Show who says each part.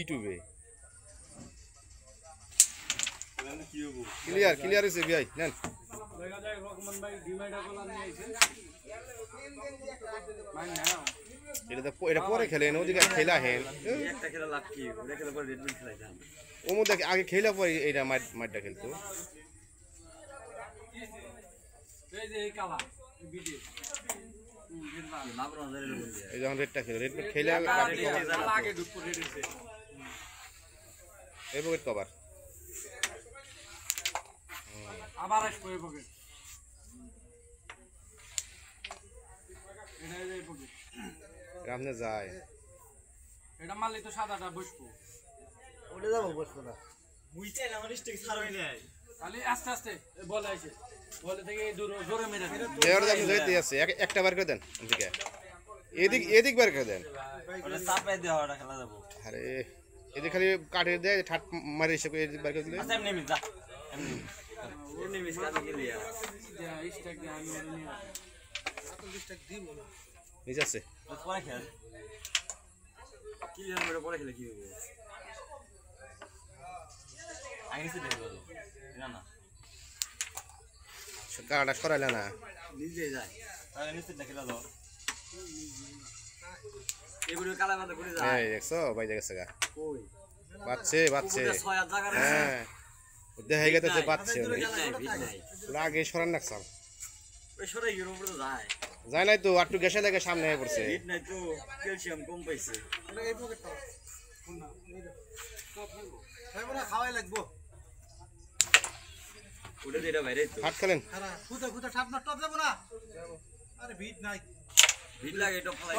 Speaker 1: ইউটিউবে clear clear হইছে ভাই নেন
Speaker 2: দেখা যায় রহমান ভাই ডিমাইডা কলা নিয়ে আইছে মান নাও
Speaker 1: এটা পরে খেলেন ওদিকে খেলা হেন
Speaker 3: একটা খেলা লাভ কি ওটা খেলা পরে রেডমিট খেলাইতাম
Speaker 1: ও মধ্যে আগে খেলা পরে এইটা মাইটটা খেলতো
Speaker 2: এই যে এই কালা বিডি
Speaker 1: এই যখন রেডটা খেলে রেড খেলে
Speaker 2: আগে ঢুকপো রেড হইছে
Speaker 1: এই পকেট কভার
Speaker 2: আবার আসবো এই পকেট এটা এই পকেট
Speaker 1: রামনে যায়
Speaker 2: এটা মারলে তো সাদাটা বসবো
Speaker 3: ওটা যাবো বসবো না বুঝছেন আমার স্টিক ছাড়াই নাই
Speaker 2: খালি আস্তে আস্তে বল আইছে বলে থেকে জোরে মেরে দেন
Speaker 1: দেওয়ার আপনি যাইতে আছে একটা বার করে দেন এদিকে এদিক বার করে দেন
Speaker 3: ওটা চাপাই দেওয়া ওটা খেলা যাবো
Speaker 1: আরে এদিকে খালি কাটে দেয় ঠাট মারি এসে এদিক বার করে দিলে
Speaker 3: আচ্ছা এমনি যা এমনি এমনি মিস কাজ গেলি
Speaker 2: যা স্ট্যাক দিয়ে আমি ওরে নিয়ে স্ট্যাক দিব না
Speaker 1: নিচে আছে
Speaker 3: পরে খেল কি জানো ওটা পরে খেলে কি হবে আইনি সে দেখো না না
Speaker 1: কাটা সরাইলে না
Speaker 3: নিজে যায় তাহলে নিচে দেখে দাও এগুলো কালা মাথা করে যায়
Speaker 1: এই দেখছো ভাই দেখছে গা
Speaker 3: কই
Speaker 1: বাচ্চে
Speaker 3: ওটা 6 জায়গা রে
Speaker 1: হ্যাঁ দেখাই গেছে বাচ্চে
Speaker 3: ভিট নাই
Speaker 1: আগে সরান রাখছাম
Speaker 3: ওই সরে ইউরো উপরে তো যায়
Speaker 1: যায় নাই তো একটু গ্যাসে লাগে সামনে হয়ে পড়ছে
Speaker 3: ভিট নাই তো ক্যালসিয়াম কম পাইছে
Speaker 2: এটা এই পকেটটা কোনটা টপ ফেলবো খাইবো না খাওয়াই লাগবো
Speaker 3: ওটা যেটা বাইরে তো
Speaker 1: হাত খেলেন
Speaker 2: আরে খুদে ঠাপ না টপ দেব না আরে ভিট নাই
Speaker 3: ভিট লাগে এটা ফলাই